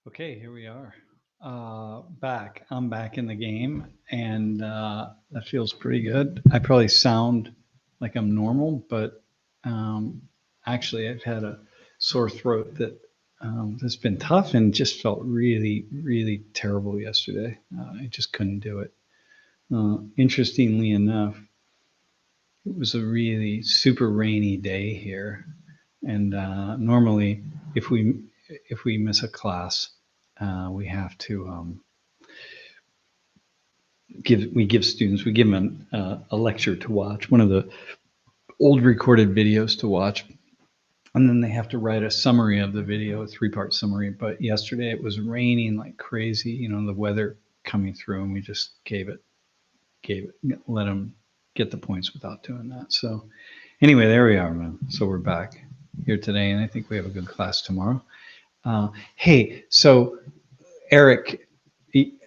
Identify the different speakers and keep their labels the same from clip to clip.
Speaker 1: Okay, here we are. Back. I'm back in the game, and that feels pretty good. I probably sound like I'm normal, but um, actually, I've had a sore throat that has been tough and just felt really, really terrible yesterday. I just couldn't do it. Interestingly enough, it was a really super rainy day here, and normally, if we if we miss a class, we have to give students, we give them a lecture to watch, one of the old recorded videos to watch, and then they have to write a summary of the video, a 3-part summary. But yesterday it was raining like crazy, the weather coming through, and we just let them get the points without doing that. So anyway, there we are, man. So we're back here today, and I think we have a good class tomorrow. Hey, so Eric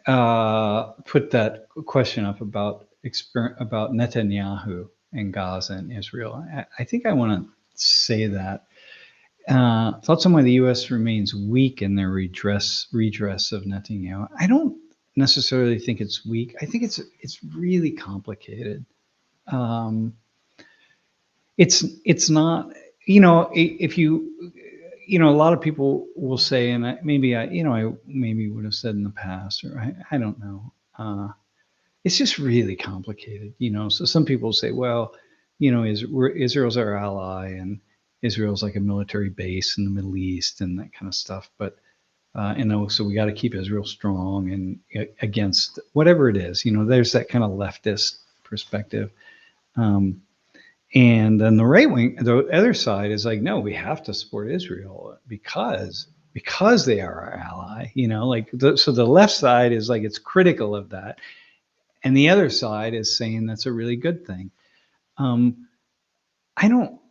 Speaker 1: put that question up about Netanyahu and Gaza and Israel. I think I want to say that thoughts on why the U.S. remains weak in their redress of Netanyahu. I don't necessarily think it's weak. I think it's really complicated. Um, it's not, if you, a lot of people will say, and I maybe would have said in the past, or I don't know. It's just really complicated. So some people say, well, Israel's our ally, and Israel's like a military base in the Middle East and that kind of stuff. But so we got to keep Israel strong and against whatever it is. There's that kind of leftist perspective. And then the other side is like, no, we have to support Israel because they are our ally. So the left side is like, it's critical of that, and the other side is saying that's a really good thing. Um, I don't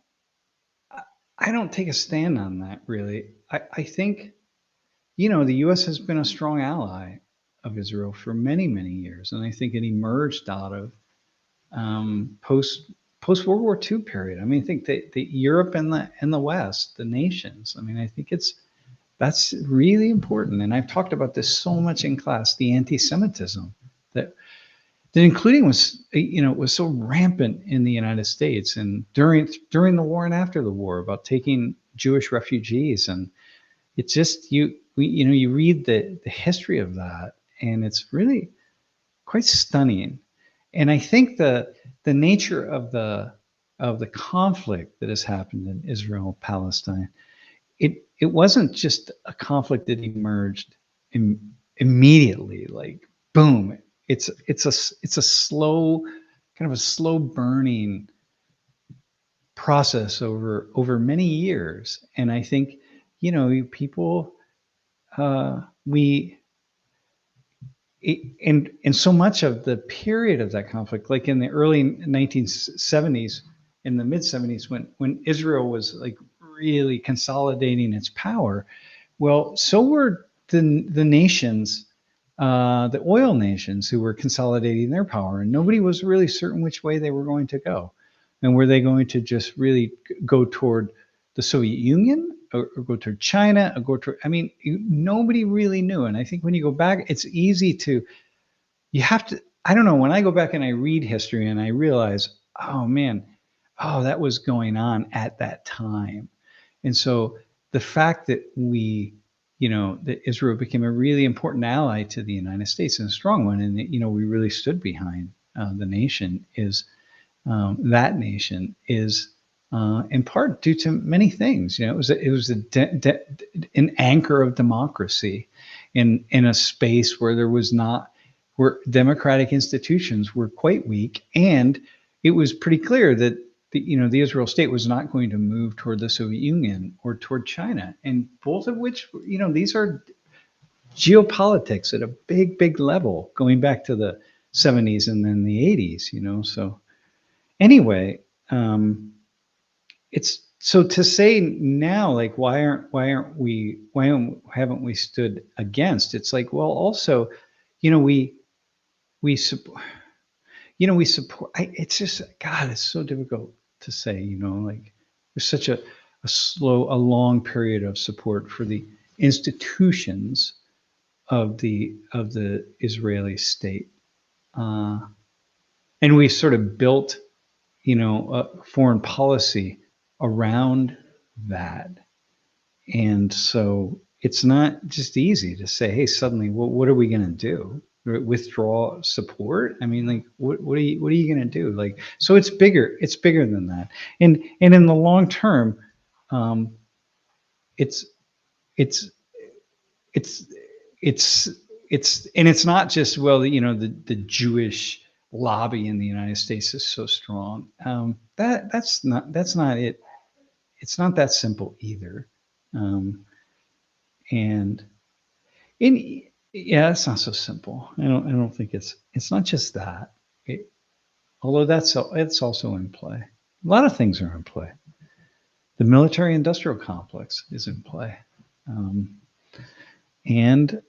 Speaker 1: I don't take a stand on that really. I think the U.S. has been a strong ally of Israel for many years, and I think it emerged out of post World War II period. I mean, I think the Europe and the West, the nations. I mean, I think that's really important. And I've talked about this so much in class, the anti-Semitism that including was so rampant in the United States and during the war and after the war, about taking Jewish refugees. And it's just you read the history of that, and it's really quite stunning. And I think the nature of the conflict that has happened in Israel Palestine, it wasn't just a conflict that emerged immediately, like boom. It's a slow, kind of a slow burning process over many years. And I think people we and so much of the period of that conflict, like in the early 1970s, in the mid 70s, when Israel was like really consolidating its power, well, so were the nations, the oil nations, who were consolidating their power, and nobody was really certain which way they were going to go. And were they going to just really go toward the Soviet Union, or go toward China, or go toward, I mean, nobody really knew. And I think when you go back, it's easy to, you have to, I don't know, when I go back and I read history and I realize, oh man, oh, that was going on at that time. And so the fact that that Israel became a really important ally to the United States, and a strong one, and that, we really stood behind the nation, is that nation is in part due to many things. It was an anchor of democracy in a space where there was not, where democratic institutions were quite weak, and it was pretty clear that the Israel state was not going to move toward the Soviet Union or toward China, and both of which, these are geopolitics at a big level, going back to the 70s and then the 80s. So anyway, it's so to say now, like, why haven't we stood against? It's like, well, also, we support, we support. It's just, God, it's so difficult to say. Like, there's such a long period of support for the institutions of the Israeli state, and we sort of built, foreign policy around that. And so it's not just easy to say, hey, suddenly, what are we going to do? Withdraw support? I mean, like, what are you going to do? Like, so it's bigger than that. And in the long term, it's it's it's and it's not just, well, the Jewish lobby in the United States is so strong. That's not it. It's not that simple either. And yeah, it's not so simple. I don't think it's not just that. Although it's also in play. A lot of things are in play. The military-industrial complex is in play, and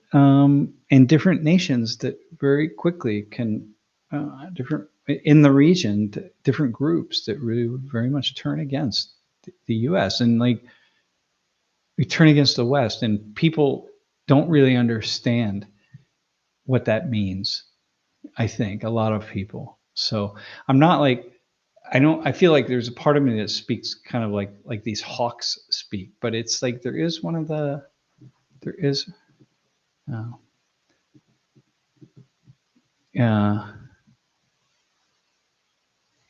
Speaker 1: different nations that very quickly can different in the region, different groups that really would very much turn against the U.S. and like we turn against the West, and people don't really understand what that means. I think a lot of people. So I'm not like, I feel like there's a part of me that speaks kind of like these hawks speak, but it's like there is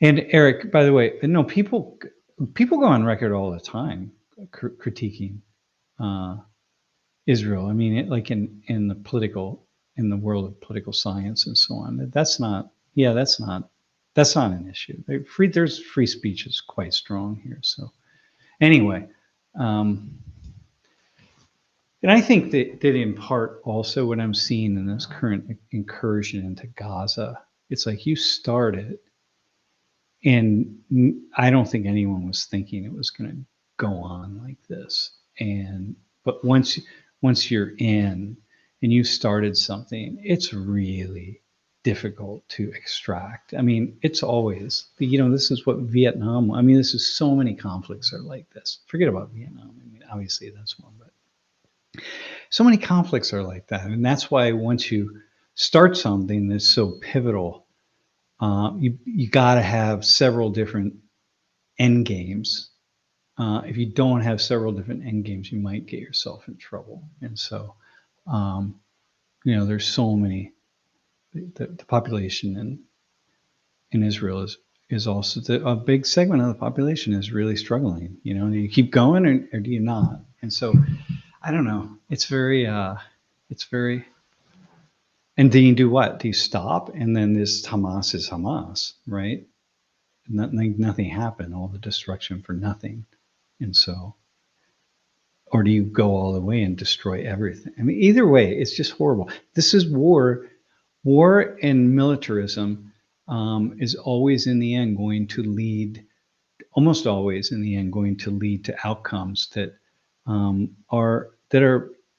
Speaker 1: and Eric, by the way, no, people go on record all the time critiquing Israel. I mean, like in the world of political science and so on. That's not an issue. There's free speech is quite strong here. So anyway, and I think that in part also what I'm seeing in this current incursion into Gaza, it's like you started, and I don't think anyone was thinking it was going to go on like this. But once you're in and you started something, it's really difficult to extract. I mean, it's always, this is what Vietnam, I mean, this is so many conflicts are like this. Forget about Vietnam. I mean, obviously that's one, but so many conflicts are like that. And that's why once you start something that's so pivotal, you got to have several different end games. If you don't have several different end games, you might get yourself in trouble. And so, there's so many. The population in Israel is also a big segment of the population is really struggling. Do you keep going or do you not? And so, I don't know. It's very. And then you do what? Do you stop? And then this Hamas is Hamas, right? Nothing happened. All the destruction for nothing. And so, or do you go all the way and destroy everything? I mean, either way, it's just horrible. This is war. War and militarism is always in the end going to lead, almost always in the end, going to lead to outcomes that are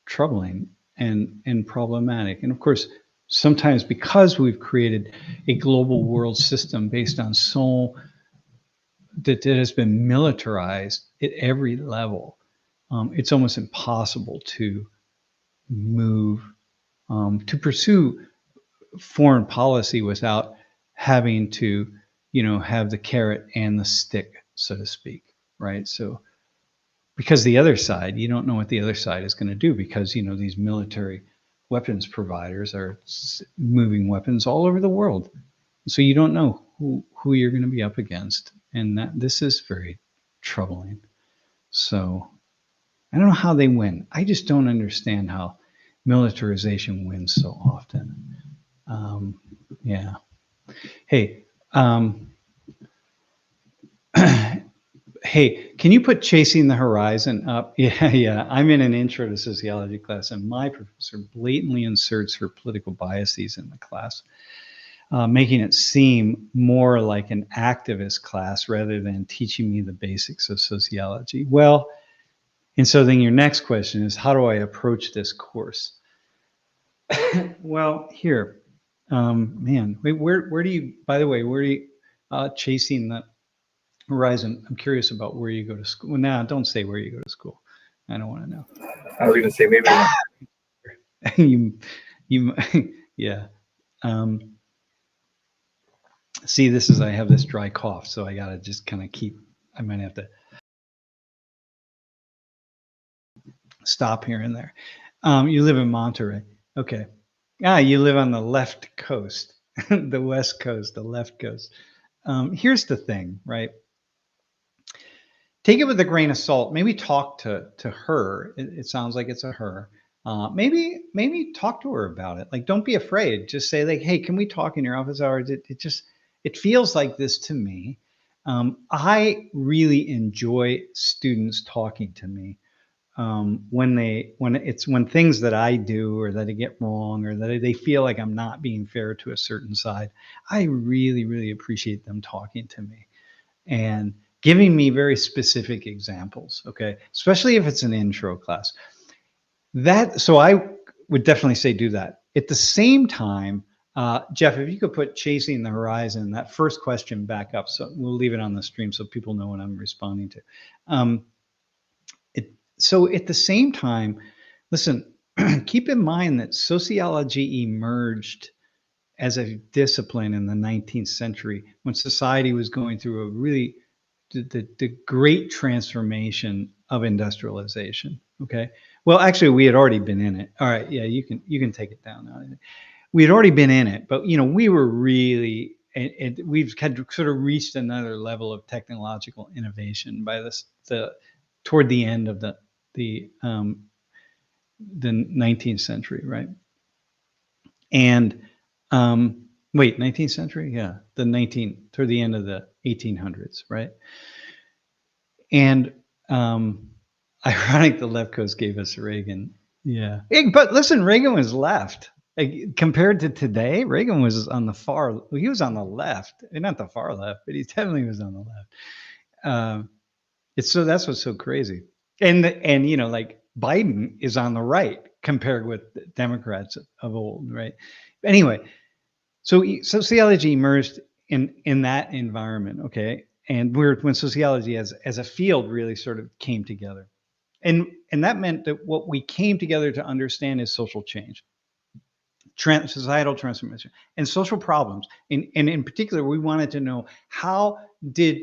Speaker 1: troubling and problematic. And of course, sometimes because we've created a global world system based on that has been militarized at every level, it's almost impossible to move, to pursue foreign policy without having to, have the carrot and the stick, so to speak, right? So, because the other side, you don't know what the other side is going to do because, these military weapons providers are moving weapons all over the world. So you don't know who you're going to be up against. And this is very troubling. So I don't know how they win. I just don't understand how militarization wins so often. Yeah. Hey, hey, can you put Chasing the Horizon up? Yeah. I'm in an intro to sociology class, and my professor blatantly inserts her political biases in the class, making it seem more like an activist class rather than teaching me the basics of sociology. Well, and so then your next question is, how do I approach this course? Well, here, man, wait, where do you, by the way, where do you, Chasing the Horizon, I'm curious about where you go to school. Well, now don't say where you go to school. I don't want to know.
Speaker 2: I was going to say maybe.
Speaker 1: you, yeah. See, I have this dry cough, so I got to just kind of I might have to stop here and there. You live in Monterey. Okay. You live on the left coast, the West Coast, the left coast. Here's the thing, right? Take it with a grain of salt. Maybe talk to her. It sounds like it's a her. Maybe talk to her about it. Like, don't be afraid. Just say like, hey, can we talk in your office hours? It feels like this to me. I really enjoy students talking to me when things that I do or that I get wrong or that they feel like I'm not being fair to a certain side. I really, really appreciate them talking to me and giving me very specific examples. Okay, especially if it's an intro class. So I would definitely say do that. At the same time, Jeff, if you could put Chasing the Horizon, that first question back up, so we'll leave it on the stream so people know what I'm responding to. So at the same time, listen, keep in mind that sociology emerged as a discipline in the 19th century when society was going through a really the great transformation of industrialization. Okay. Well, actually, we had already been in it. All right. Yeah, you can take it down now. We had already been in it, but we were really, we've had sort of reached another level of technological innovation by toward the end of the 19th century, right? And 19th century, yeah, toward the end of the 1800s, right? And ironic, the left coast gave us Reagan. Yeah, but listen, Reagan was left. Like, compared to today, Reagan was on the far. Well, he was on the left, not the far left, but he definitely was on the left. That's what's so crazy. And like Biden is on the right compared with Democrats of old, right? Anyway, so sociology emerged in that environment, okay? And when sociology as a field really sort of came together. And that meant that what we came together to understand is social change, societal transformation, and social problems. And in particular, we wanted to know how did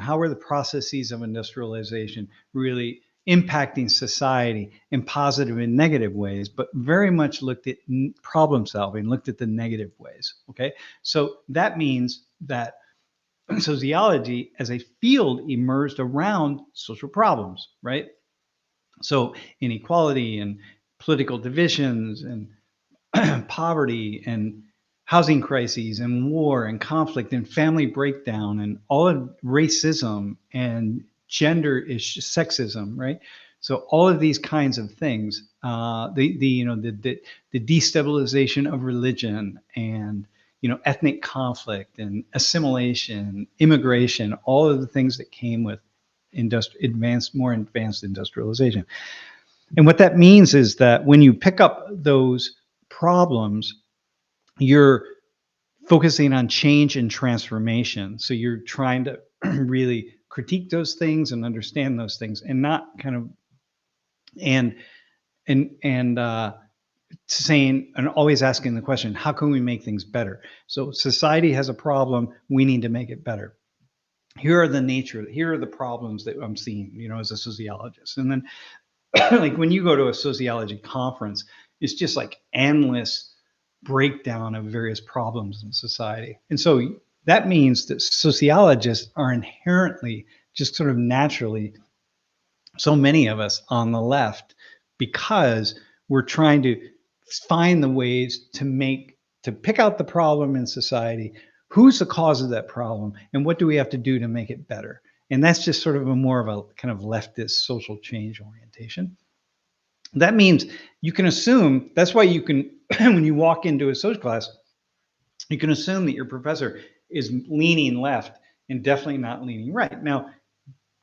Speaker 1: how were the processes of industrialization really impacting society in positive and negative ways, but very much looked at problem solving, looked at the negative ways. Okay, so that means that sociology as a field emerged around social problems, right? So inequality and political divisions and poverty and housing crises and war and conflict and family breakdown and all of racism and gender sexism, right? So all of these kinds of things, the destabilization of religion and ethnic conflict and assimilation, immigration, all of the things that came with more advanced industrialization. And what that means is that when you pick up those problems, you're focusing on change and transformation. So you're trying to really critique those things and understand those things, and not kind of saying and always asking the question, how can we make things better? So society has a problem, we need to make it better. Here are the problems that I'm seeing, as a sociologist. And then like when you go to a sociology conference, it's just like endless breakdown of various problems in society. And so that means that sociologists are inherently, just sort of naturally, so many of us on the left, because we're trying to find the ways to pick out the problem in society, who's the cause of that problem, and what do we have to do to make it better. And that's just sort of more of a kind of leftist social change orientation. That means you can assume, that's why you can, when you walk into a social class, you can assume that your professor is leaning left and definitely not leaning right. Now,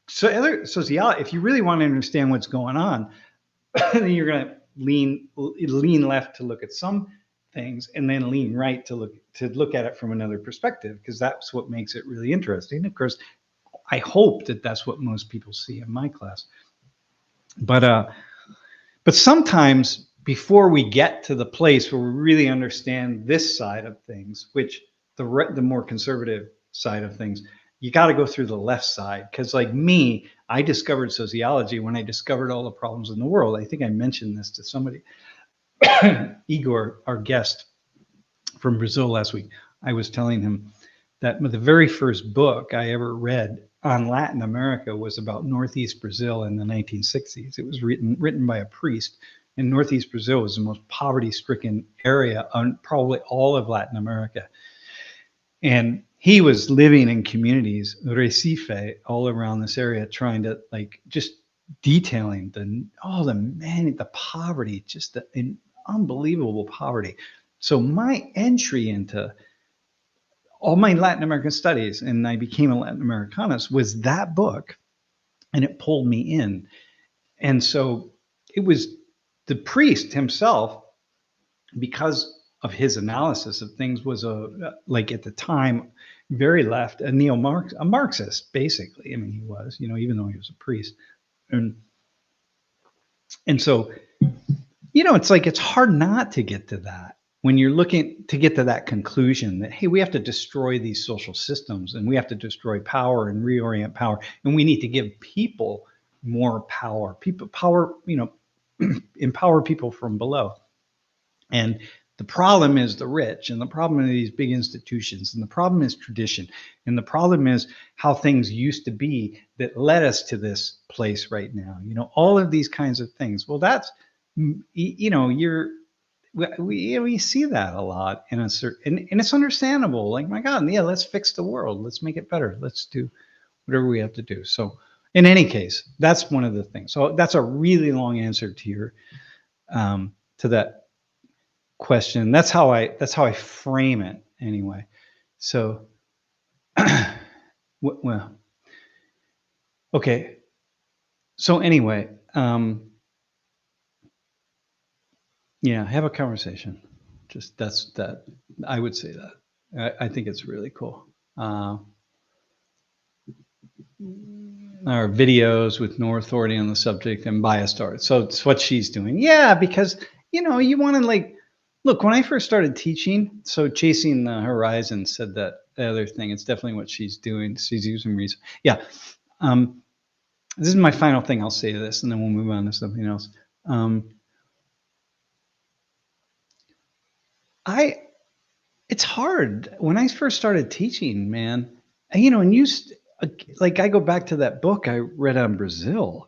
Speaker 1: sociology, if you really want to understand what's going on, then you're going to lean left to look at some things and then lean right to look at it from another perspective, because that's what makes it really interesting. Of course, I hope that that's what most people see in my class. But sometimes before we get to the place where we really understand this side of things, which the more conservative side of things, you got to go through the left side. Because like me, I discovered sociology when I discovered all the problems in the world. I think I mentioned this to somebody, Igor, our guest from Brazil last week. I was telling him that the very first book I ever read on Latin America was about Northeast Brazil in the 1960s. It was written by a priest, and Northeast Brazil was the most poverty-stricken area on probably all of Latin America. And he was living in communities, Recife, all around this area, trying to like just detailing the poverty, just the unbelievable poverty. So my entry into all my Latin American studies, and I became a Latin Americanist, was that book, and it pulled me in. And so it was the priest himself, because of his analysis of things, was like at the time very left, a Marxist, basically. I mean, he was, even though he was a priest, and so it's like it's hard not to get to that when you're looking to get to that conclusion that, hey, we have to destroy these social systems, and we have to destroy power and reorient power, and we need to give people more power. Empower people from below. And the problem is the rich, and the problem are these big institutions, and the problem is tradition, and the problem is how things used to be that led us to this place right now. All of these kinds of things. Well, that's, we see that a lot in a certain, and it's understandable. Like, my God, yeah, let's fix the world. Let's make it better. Let's do whatever we have to do. So in any case, that's one of the things. So that's a really long answer to your, to that question. That's how I frame it anyway. So, well, okay. So anyway, yeah, have a conversation. Just that. I would say that. I think it's really cool. Our videos with no authority on the subject and biased art. So it's what she's doing. Yeah, because you want to like look. When I first started teaching, so Chasing the Horizon said that the other thing. It's definitely what she's doing. She's using reason. Yeah. This is my final thing. I'll say this, and then we'll move on to something else. It's hard when I first started teaching, man. And like I go back to that book I read on Brazil.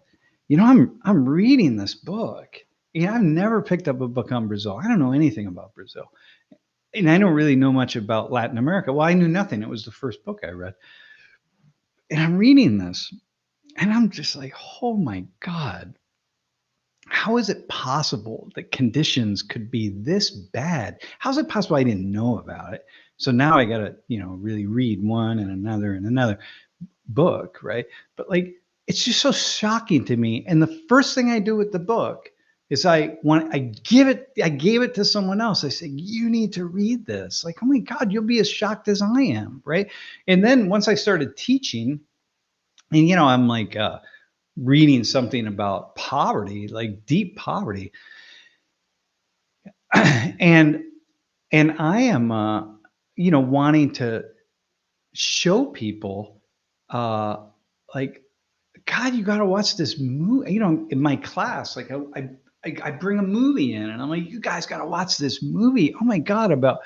Speaker 1: I'm reading this book. I've never picked up a book on Brazil. I don't know anything about Brazil, and I don't really know much about Latin America. Well, I knew nothing. It was the first book I read, and I'm reading this, and I'm just like, oh my God. How is it possible that conditions could be this bad? How is it possible I didn't know about it? So now I got to, really read one and another book, right? But like, it's just so shocking to me. And the first thing I do with the book is I gave it to someone else. I say, you need to read this. Like, oh my God, you'll be as shocked as I am, right? And then once I started teaching, and I'm like, reading something about poverty, like deep poverty. and I am, wanting to show people, like, God, you got to watch this movie. In my class, like I bring a movie in, and I'm like, you guys got to watch this movie. Oh my God, about,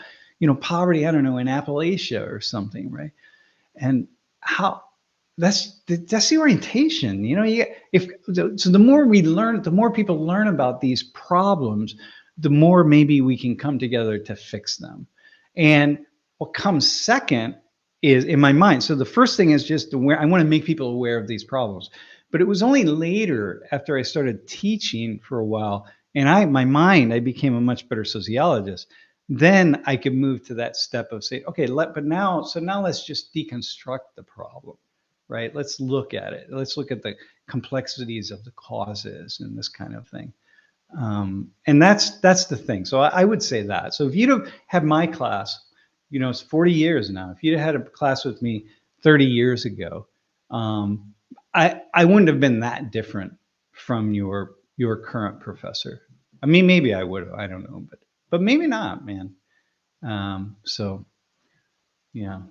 Speaker 1: poverty, I don't know, in Appalachia or something, right? And how, that's the orientation. So the more we learn, the more people learn about these problems, the more maybe we can come together to fix them. And what comes second is, in my mind, so the first thing is just I want to make people aware of these problems. But it was only later, after I started teaching for a while, and I became a much better sociologist. Then I could move to that step of saying, okay, now let's just deconstruct the problem. Right? Let's look at it. Let's look at the complexities of the causes and this kind of thing. And that's the thing. So I would say that. So if you'd have my class, it's 40 years now. If you'd had a class with me 30 years ago, I wouldn't have been that different from your current professor. I mean, maybe I would have, I don't know, but maybe not, man. So yeah.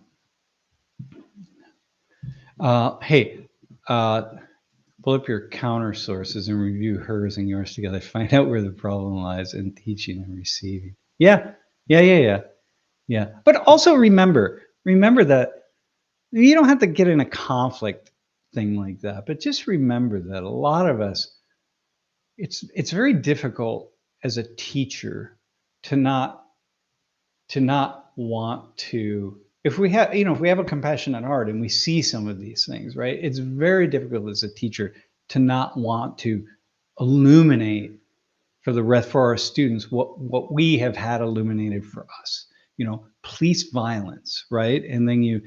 Speaker 1: Hey, pull up your counter sources and review hers and yours together. Find out where the problem lies in teaching and receiving. Yeah, yeah. But also remember that you don't have to get in a conflict thing like that. But just remember that a lot of us, it's very difficult as a teacher to not want to, if we have, if we have a compassionate heart and we see some of these things, right, it's very difficult as a teacher to not want to illuminate for our students what we have had illuminated for us, police violence, right? And then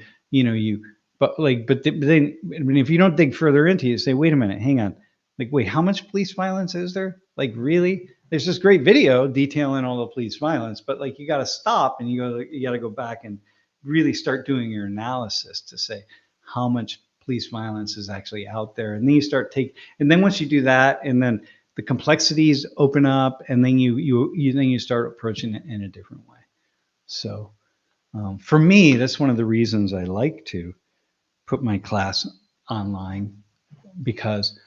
Speaker 1: but then I mean, if you don't dig further into it, you say, wait a minute, hang on, like, wait, how much police violence is there? Like, really? There's this great video detailing all the police violence, but like, you got to stop and you got to go back and really start doing your analysis to say how much police violence is actually out there. And then you start and then once you do that, and then the complexities open up, and then you start approaching it in a different way. So for me, that's one of the reasons I like to put my class online, because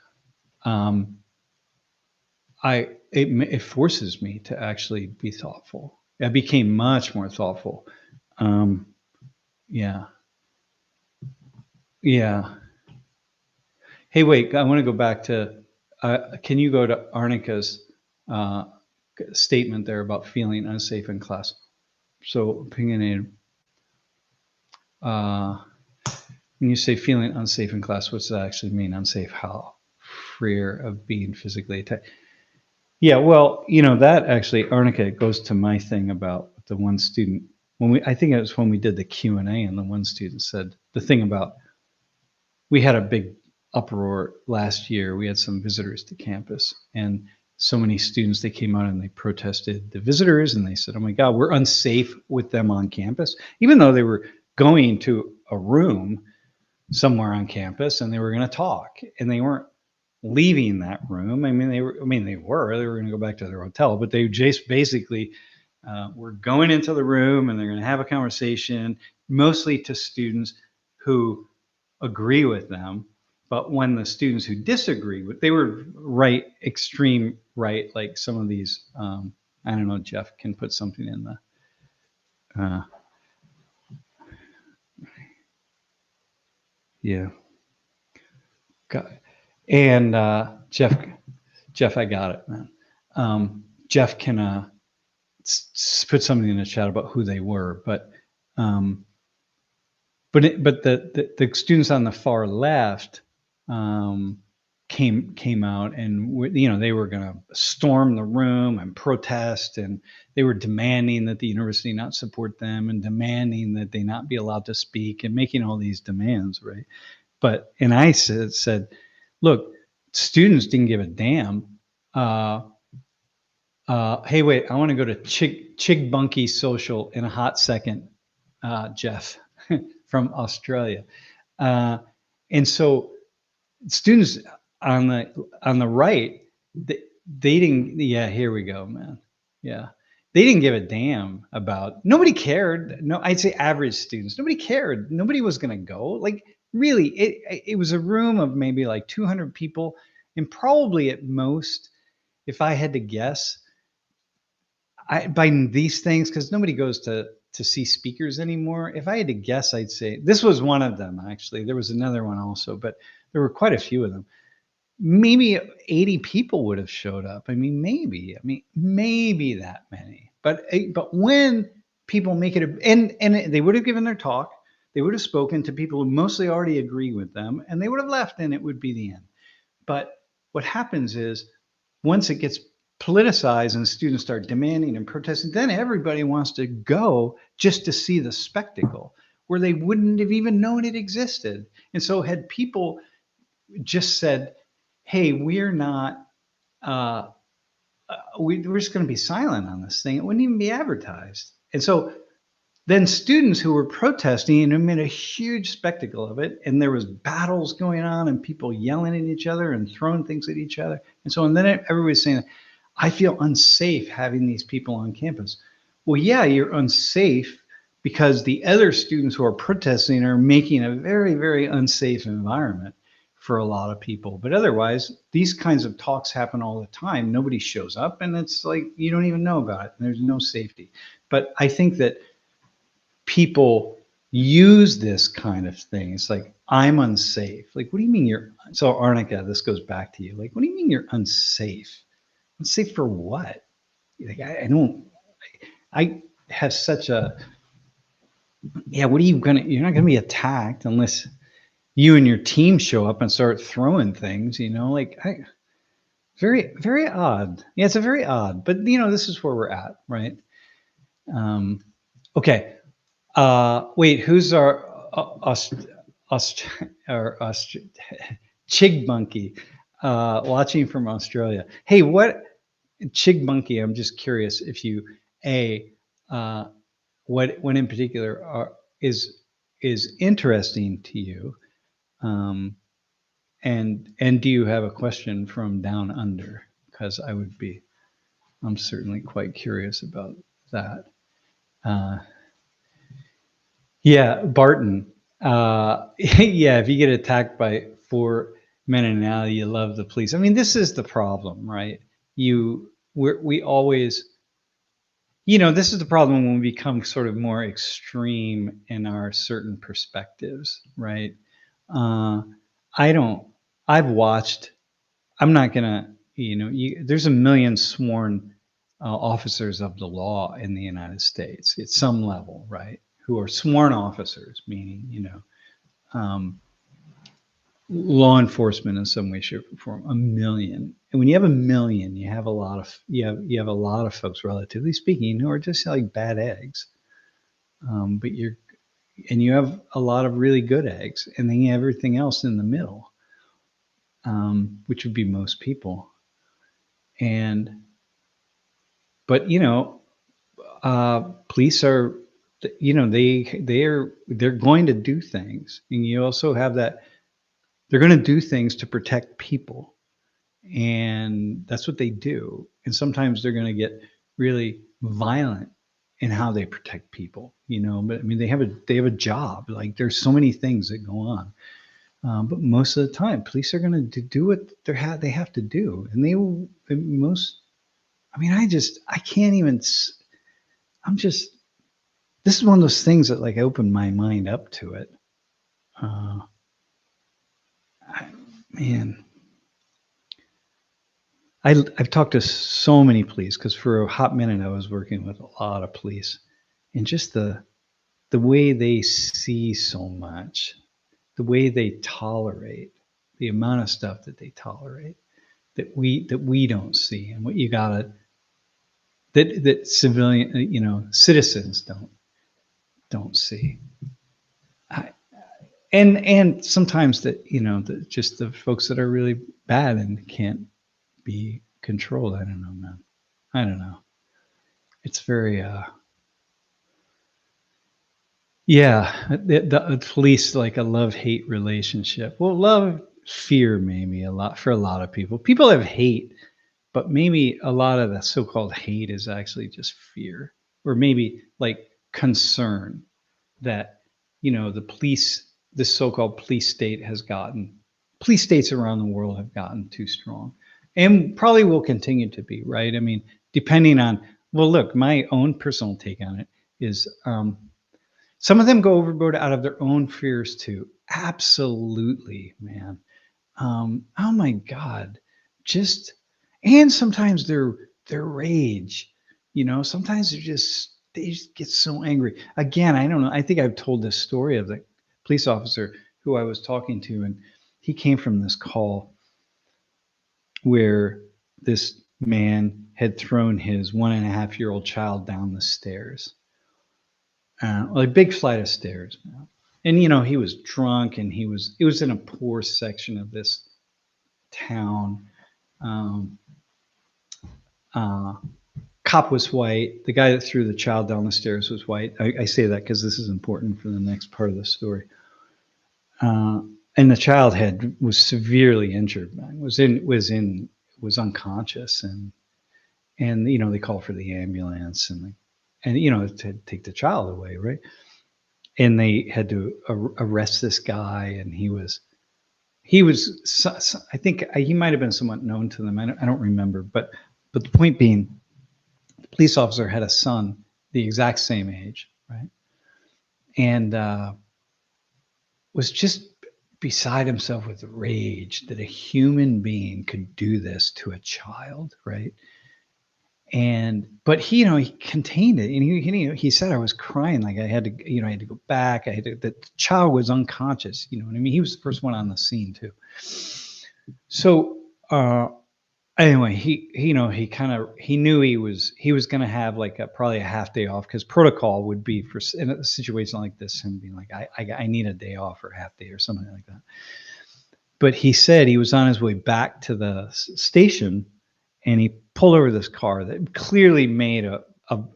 Speaker 1: it forces me to actually be thoughtful. I became much more thoughtful. Yeah. Hey, wait, I want to go back to, can you go to Arnika's statement there about feeling unsafe in class? So opinionated. When you say feeling unsafe in class, what's that actually mean? Unsafe how? Fear of being physically attacked. Yeah, well, that actually, Arnica, goes to my thing about the one student. I think it was when we did the Q&A, and the one student said the thing about, we had a big uproar last year. We had some visitors to campus, and so many students, they came out and they protested the visitors, and they said, oh my God, we're unsafe with them on campus, even though they were going to a room somewhere on campus and they were going to talk, and they weren't leaving that room. They were going to go back to their hotel, but they just basically were going into the room, and they're going to have a conversation, mostly to students who agree with them. But when the students who disagree they were right, extreme right, like some of these, I don't know, Jeff can put something in the, yeah. And Jeff, I got it, man. Jeff can put something in the chat about who they were, but the students on the far left came out, and they were going to storm the room and protest, and they were demanding that the university not support them, and demanding that they not be allowed to speak, and making all these demands, right? And I said, look, students didn't give a damn. Hey, wait, I want to go to Chig Bunky Social in a hot second, Jeff from Australia. And so students on the right, they didn't, yeah, here we go, man. Yeah. They didn't give a damn about, nobody cared. No, I'd say average students, nobody cared. Nobody was going to go. Like, really, it was a room of maybe like 200 people, and probably at most, if I had to guess, by these things, because nobody goes to see speakers anymore. If I had to guess, I'd say this was one of them. Actually, there was another one also, but there were quite a few of them. Maybe 80 people would have showed up. Maybe that many. But when people make it, and they would have given their talk, they would have spoken to people who mostly already agree with them, and they would have left, and it would be the end. But what happens is, once it gets politicized and students start demanding and protesting, then everybody wants to go just to see the spectacle, where they wouldn't have even known it existed. And so had people just said, hey, we're not, we're just going to be silent on this thing, it wouldn't even be advertised. And so then students who were protesting and made a huge spectacle of it, and there was battles going on and people yelling at each other and throwing things at each other. And so, and then everybody's saying, I feel unsafe having these people on campus. Well, yeah, you're unsafe because the other students who are protesting are making a very, very unsafe environment for a lot of people. But otherwise, these kinds of talks happen all the time. Nobody shows up, and it's like you don't even know about it. There's no safety. But I think that people use this kind of thing. It's like, I'm unsafe. Like, what do you mean you're so Arnica? This goes back to you. Like, what do you mean you're unsafe? Unsafe for what? Like, I don't. I have such a yeah. What are you gonna? You're not gonna be attacked unless you and your team show up and start throwing things. Like very very odd. Yeah, it's a very odd. But this is where we're at, right? Okay. Wait, who's our Chig Monkey watching from Australia? Hey, what Chig Monkey? I'm just curious if you what in particular is interesting to you, and do you have a question from down under? Because I'm certainly quite curious about that. Yeah, Barton. Yeah, if you get attacked by 4 men in an alley, you love the police. I mean, this is the problem, right? We always, this is the problem when we become sort of more extreme in our certain perspectives, right? I've watched, I'm not gonna, there's a million sworn officers of the law in the United States at some level, right? Who are sworn officers, meaning, law enforcement in some way, shape, or form. A million, and when you have a million, you have a lot of folks, relatively speaking, who are just like bad eggs. But you have a lot of really good eggs, and then you have everything else in the middle, which would be most people. But police are, they're going to do things, and you also have that they're going to do things to protect people, and that's what they do. And sometimes they're going to get really violent in how they protect people, but I mean, they have a job. Like, there's so many things that go on, but most of the time police are going to do what they have to do, and I mean, I can't even. This is one of those things that like opened my mind up to it. Man, I've talked to so many police, because for a hot minute I was working with a lot of police, and just the way they see so much, the way they tolerate, the amount of stuff that they tolerate that we don't see, and what you gotta that civilian citizens don't see. And sometimes that just the folks that are really bad and can't be controlled. I don't know, man. I don't know. It's very yeah, the police, like a love-hate relationship. Well, love, fear, maybe for a lot of people. People have hate, but maybe a lot of the so-called hate is actually just fear, or maybe like concern that the so-called police states around the world have gotten too strong, and probably will continue to be, right? I mean, depending on, well, look, my own personal take on it is, some of them go overboard out of their own fears too. Absolutely, man. Oh my God, just, and sometimes their rage, sometimes they just get so angry. Again, I don't know. I think I've told this story of the police officer who I was talking to, and he came from this call where this man had thrown his 1.5-year-old child down the stairs, like a big flight of stairs, man. And he was drunk, and it was in a poor section of this town. God, cop was white. The guy that threw the child down the stairs was white. I say that because this is important for the next part of the story. And the child was severely injured, man. Was unconscious, and they called for the ambulance, and to take the child away, right? And they had to arrest this guy, and he was I think he might have been somewhat known to them. I don't remember, but the point being, the police officer had a son the exact same age, right? And was just beside himself with rage that a human being could do this to a child, right? But he contained it, and he said, I was crying, like I had to go back. The child was unconscious. You know what I mean? He was the first one on the scene too. So anyway, he knew he was going to have like probably a half day off, because protocol would be for in a situation like this, him being like, I need a day off or a half day or something like that. But he said he was on his way back to the station, and he pulled over this car that clearly made a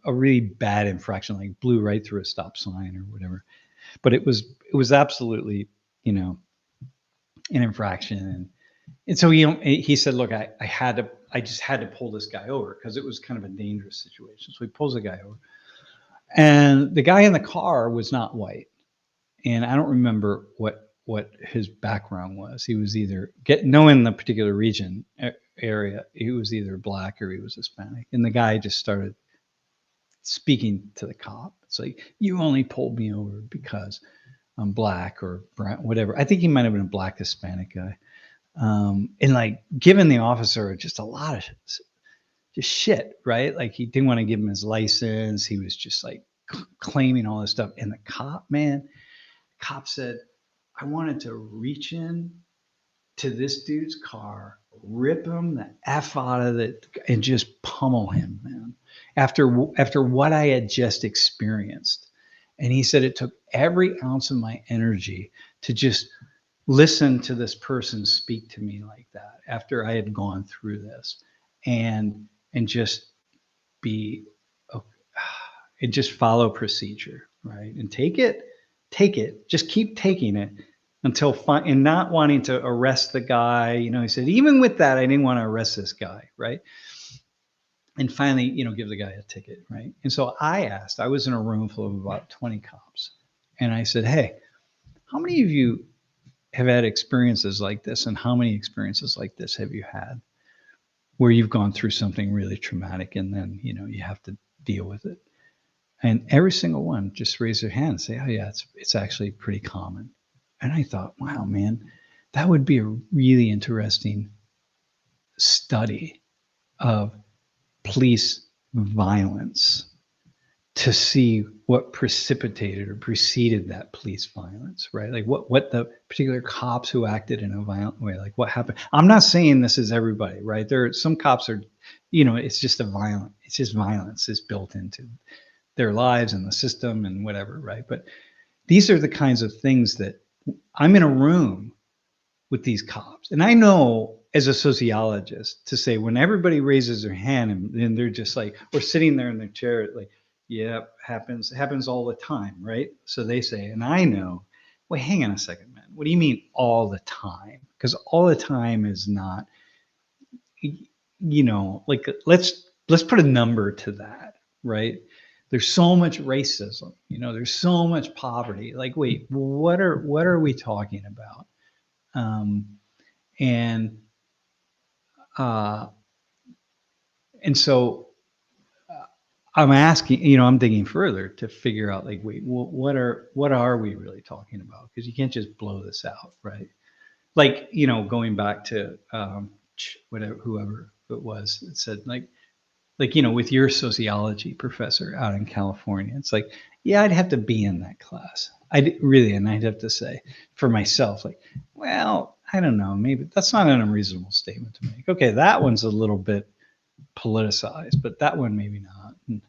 Speaker 1: really bad infraction, like blew right through a stop sign or whatever. But it was absolutely, an infraction. And so he said, look, I just had to pull this guy over because it was kind of a dangerous situation. So he pulls the guy over, and the guy in the car was not white. And I don't remember what his background was. He was either knowing the particular region area, he was either black or he was Hispanic. And the guy just started speaking to the cop. It's like, you only pulled me over because I'm black or brown, whatever. I think he might have been a black Hispanic guy. And like giving the officer just a lot of just shit, right? Like he didn't want to give him his license. He was just like claiming all this stuff. And the cop said, I wanted to reach in to this dude's car, rip him the F out of it, and just pummel him, man, after what I had just experienced. And he said it took every ounce of my energy to just listen to this person speak to me like that after I had gone through this, and just be, and just follow procedure, right? And take it, just keep taking it until and not wanting to arrest the guy. He said, even with that, I didn't want to arrest this guy, right? And finally, give the guy a ticket, right? And so I was in a room full of about 20 cops, and I said, hey, how many of you have had experiences like this, and how many experiences like this have you had where you've gone through something really traumatic and then, you have to deal with it? And every single one just raised their hand and say, oh yeah, it's actually pretty common. And I thought, wow, man, that would be a really interesting study of police violence, to see what precipitated or preceded that police violence, right? Like what the particular cops who acted in a violent way, like what happened. I'm not saying this is everybody, right? There are some cops are, it's just violence is built into their lives and the system and whatever, right? But these are the kinds of things that I'm in a room with these cops, and I know as a sociologist to say, when everybody raises their hand and they're just like, or sitting there in their chair, like, yeah, happens all the time, right? So they say, and I know, wait, hang on a second, man. What do you mean all the time? Because all the time is not, like let's put a number to that, right? There's so much racism, there's so much poverty. Like, wait, what are we talking about? And so I'm asking, I'm digging further to figure out, like, wait, what are we really talking about? Because you can't just blow this out, right? Like, going back to whoever it was, it said like, with your sociology professor out in California, it's like, yeah, I'd have to be in that class. And I'd have to say for myself, like, well, I don't know, maybe that's not an unreasonable statement to make. Okay, that one's a little bit politicized, but that one maybe not. And,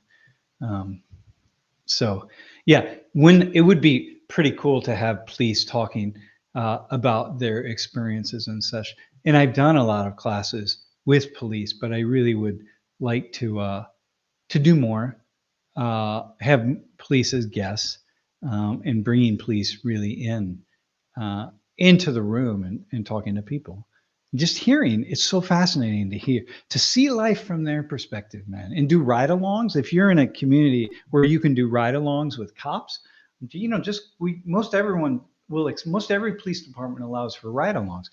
Speaker 1: so yeah, when it would be pretty cool to have police talking about their experiences and such. And I've done a lot of classes with police, but I really would like to to do more, have police as guests, and bringing police really into the room and talking to people. Just hearing, it's so fascinating to hear, to see life from their perspective, man, and do ride-alongs. If you're in a community where you can do ride-alongs with cops, most every police department allows for ride-alongs.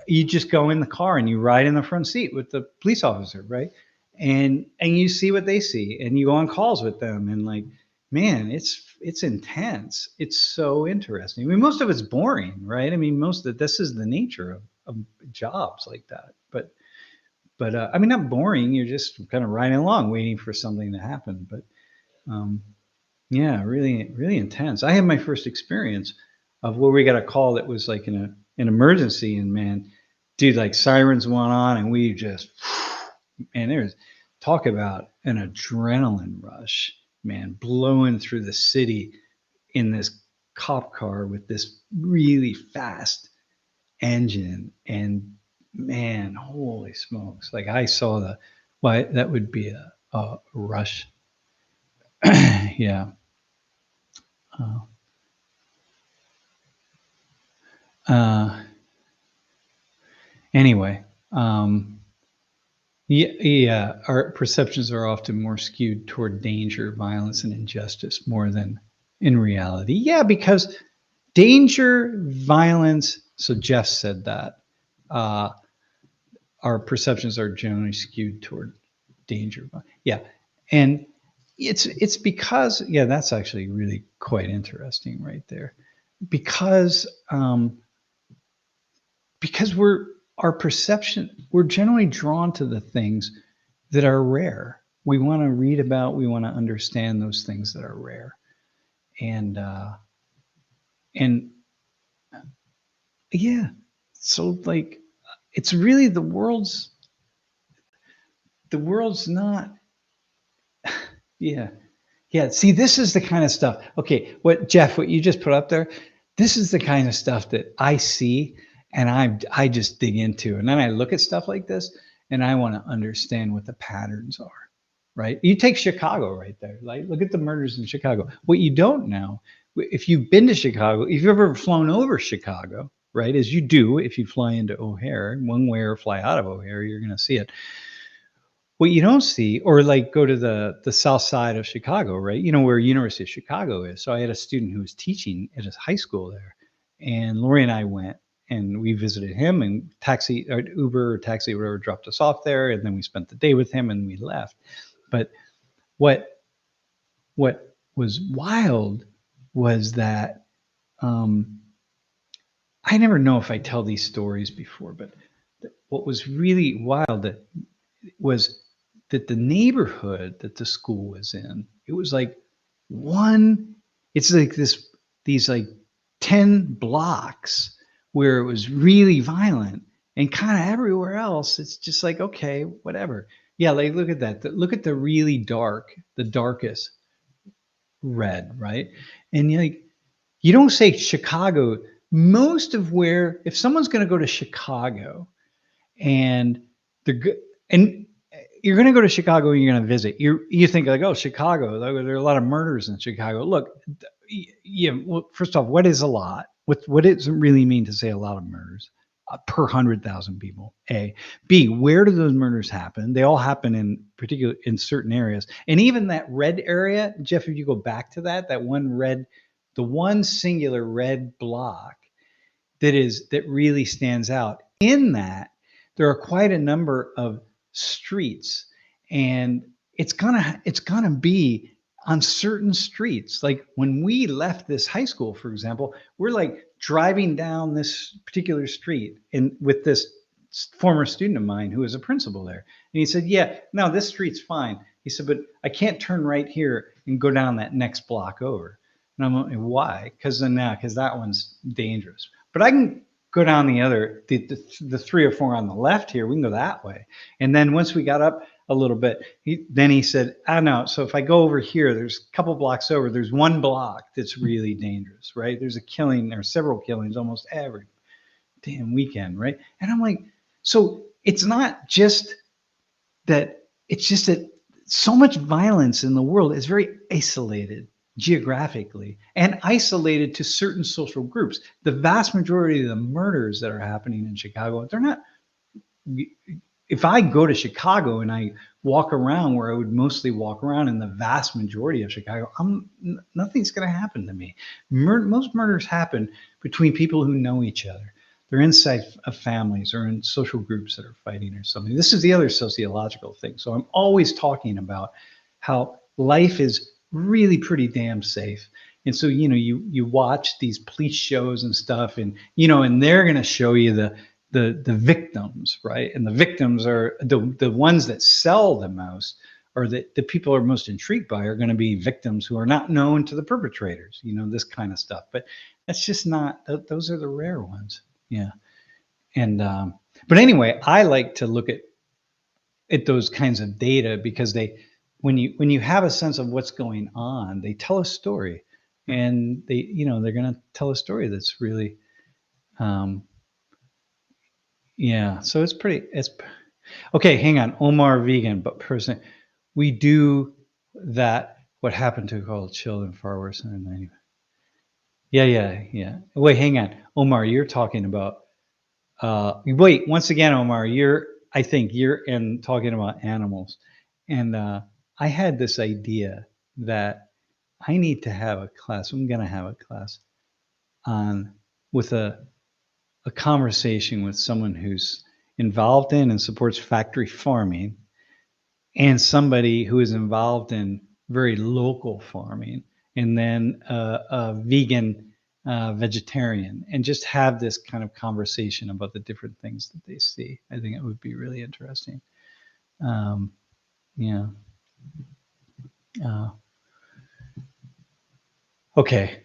Speaker 1: You just go in the car and you ride in the front seat with the police officer, right? And you see what they see, and you go on calls with them, and like, man, it's intense. It's so interesting. I mean, most of it's boring, right? I mean, most of this is the nature of jobs like that. But I mean, not boring. You're just kind of riding along, waiting for something to happen. But yeah, really, really intense. I had my first experience of where we got a call that was like an emergency, and man, dude, like sirens went on, and we just, man, there's talk about an adrenaline rush, man, blowing through the city in this cop car with this really fast engine, and man, holy smokes! Like I saw why that would be a rush. Yeah. Uh, uh, anyway, yeah, our perceptions are often more skewed toward danger, violence, and injustice more than in reality. Yeah, because danger, violence. So Jeff said that our perceptions are generally skewed toward danger. Yeah, and it's because, yeah, that's actually really quite interesting right there, because because we're generally drawn to the things that are rare. We want to read about, we want to understand those things that are rare. And yeah, so like, it's really the world's not, yeah. Yeah, see, this is the kind of stuff. Okay, what you just put up there, this is the kind of stuff that I see, and I just dig into, and then I look at stuff like this, and I want to understand what the patterns are, right? You take Chicago right there. Like, look at the murders in Chicago. What you don't know, if you've been to Chicago, if you've ever flown over Chicago, right, as you do if you fly into O'Hare, one way or fly out of O'Hare, you're going to see it. What you don't see, or like go to the south side of Chicago, right? You know where University of Chicago is. So I had a student who was teaching at his high school there, and Lori and I went and we visited him, and taxi or Uber or taxi, whatever, dropped us off there, and then we spent the day with him and we left. But what was wild was that, I never know if I tell these stories before, but what was really wild was that the neighborhood that the school was in, it was like it's like these like 10 blocks where it was really violent, and kind of everywhere else it's just like, okay, whatever. Yeah, like look at that. Look at the really the darkest red, right? And you don't say Chicago. Most of where, if someone's going to go to Chicago, and they're good, and you're going to go to Chicago and you're going to visit, you think like, oh, Chicago, there are a lot of murders in Chicago. Look, yeah, well, first off, what is a lot? What does it really mean to say a lot of murders per 100,000 people? A. B, where do those murders happen? They all happen in certain areas. And even that red area, Jeff, if you go back to that the one singular red block that really stands out, in that there are quite a number of streets, and it's gonna be on certain streets. Like when we left this high school, for example, we're like driving down this particular street, and with this former student of mine who was a principal there, and he said, yeah, no, this street's fine. He said, but I can't turn right here and go down that next block over. And I'm like, why? Because that one's dangerous. But I can go down the 3 or 4 on the left here. We can go that way. And then once we got up a little bit, he said, no. So if I go over here, there's a couple blocks over, there's one block that's really dangerous, right? There's a killing, there are several killings almost every damn weekend, right? And I'm like, so it's not just that, it's just that so much violence in the world is very isolated geographically and isolated to certain social groups. The vast majority of the murders that are happening in Chicago, they're not. If I go to Chicago and I walk around where I would mostly walk around in the vast majority of Chicago, nothing's going to happen to me. Most murders happen between people who know each other. They're inside of families or in social groups that are fighting or something. This is the other sociological thing. So I'm always talking about how life is really pretty damn safe. And so, you watch these police shows and stuff, and and they're going to show you the victims, right? And the victims are the ones that sell the most, or that the people are most intrigued by, are going to be victims who are not known to the perpetrators, this kind of stuff. But that's just not, those are the rare ones. Yeah. And but anyway, I like to look at those kinds of data because when you have a sense of what's going on, they tell a story, and they're going to tell a story that's really yeah. So it's okay. Hang on. Omar vegan, but person, we do that. What happened to called children far worse than 90. Yeah. Wait, hang on. Omar, you're talking about wait, once again, Omar, I think you're talking about animals. And I had this idea that I need to have a class. I'm going to have a class on with a conversation with someone who's involved in and supports factory farming, and somebody who is involved in very local farming, and then a vegan vegetarian, and just have this kind of conversation about the different things that they see. I think it would be really interesting. Yeah. Okay.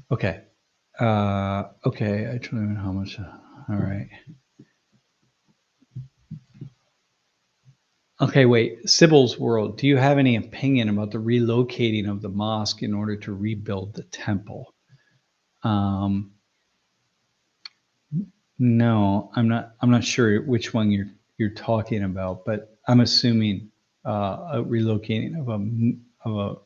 Speaker 1: Okay. Okay. I don't even know how much. All right. Okay, wait. Sybil's World. Do you have any opinion about the relocating of the mosque in order to rebuild the temple? No, I'm not. I'm not sure which one you're talking about, but I'm assuming a relocating of a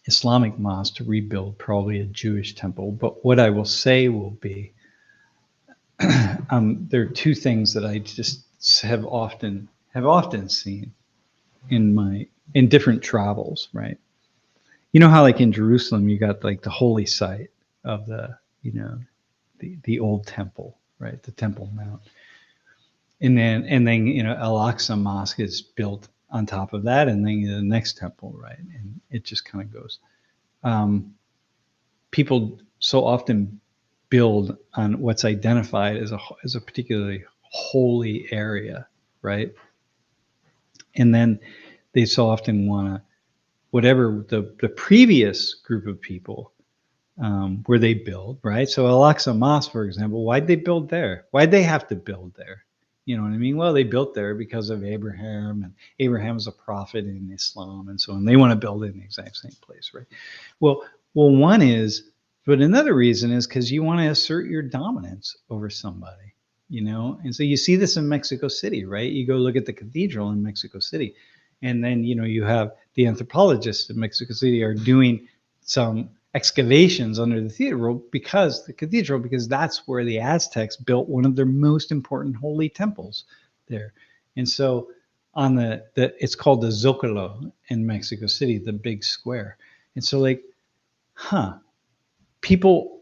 Speaker 1: Islamic mosque to rebuild probably a Jewish temple. But what I will say will be, there are two things that I just have often seen in different travels, right? You know how like in Jerusalem you got like the holy site of the old temple, right? The Temple Mount. And then Al-Aqsa Mosque is built on top of that, and then the next temple, right? And it just kind of goes. People so often build on what's identified as a particularly holy area, right? And then they so often want to, whatever the previous group of people where they build, right? So Al-Aqsa Mosque, for example, why'd they build there? Why'd they have to build there? You know what I mean? Well, they built there because of Abraham, and Abraham was a prophet in Islam, and so on. They want to build it in the exact same place, right? Well, one is, but another reason is because you want to assert your dominance over somebody, And so you see this in Mexico City, right? You go look at the cathedral in Mexico City, and then you have the anthropologists in Mexico City are doing some excavations under the cathedral because that's where the Aztecs built one of their most important holy temples there. And so on it's called the Zocalo in Mexico City, the big square. And so like, people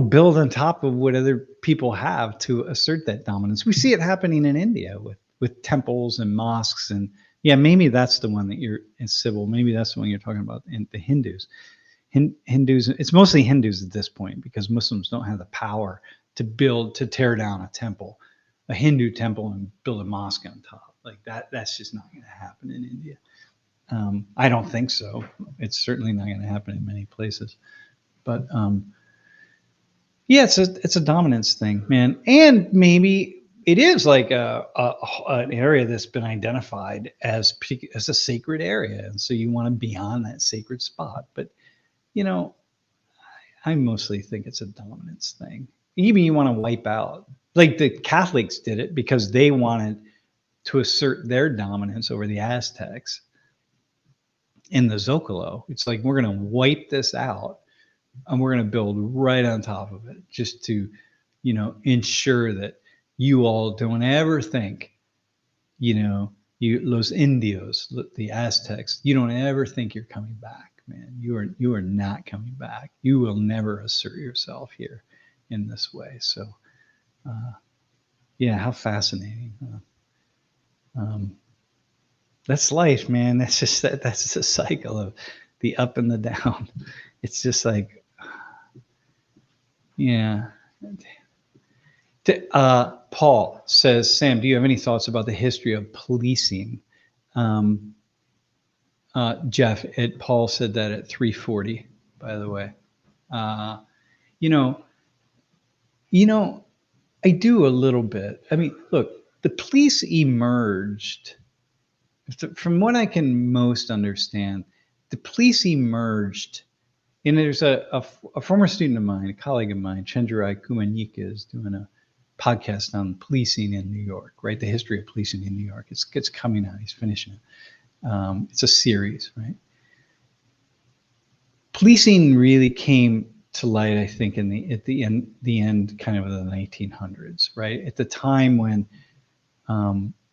Speaker 1: build on top of what other people have to assert that dominance. We see it happening in India with temples and mosques, and yeah, maybe that's the one that you're in Sybil. Maybe that's the one you're talking about in the Hindus. Hindus, it's mostly Hindus at this point because Muslims don't have the power to tear down a temple, a Hindu temple, and build a mosque on top. Like that's just not going to happen in India. I don't think so. It's certainly not going to happen in many places. But yeah, it's a dominance thing, man. And maybe it is like an area that's been identified as a sacred area, and so you want to be on that sacred spot. But I mostly think it's a dominance thing. even you want to wipe out, like the Catholics did it because they wanted to assert their dominance over the Aztecs in the Zocalo. It's like, we're going to wipe this out and we're going to build right on top of it just to, ensure that you all don't ever think, you Los Indios, the Aztecs, you don't ever think you're coming back, man. You are not coming back. You will never assert yourself here in this way. So, yeah, how fascinating. That's life, man. That's just that's the cycle of the up and the down. It's just like, yeah. Paul says, Sam, do you have any thoughts about the history of policing? Jeff, Paul said that at 3:40, by the way. I do a little bit. I mean, look, the police emerged, from what I can most understand, the police emerged, and there's a former student of mine, a colleague of mine, Chenjerai Kumanyika, is doing a podcast on policing in New York, right? The history of policing in New York. It's coming out. He's finishing it. It's a series, right? Policing really came to light, I think, at the end kind of the 1900s, right? At the time when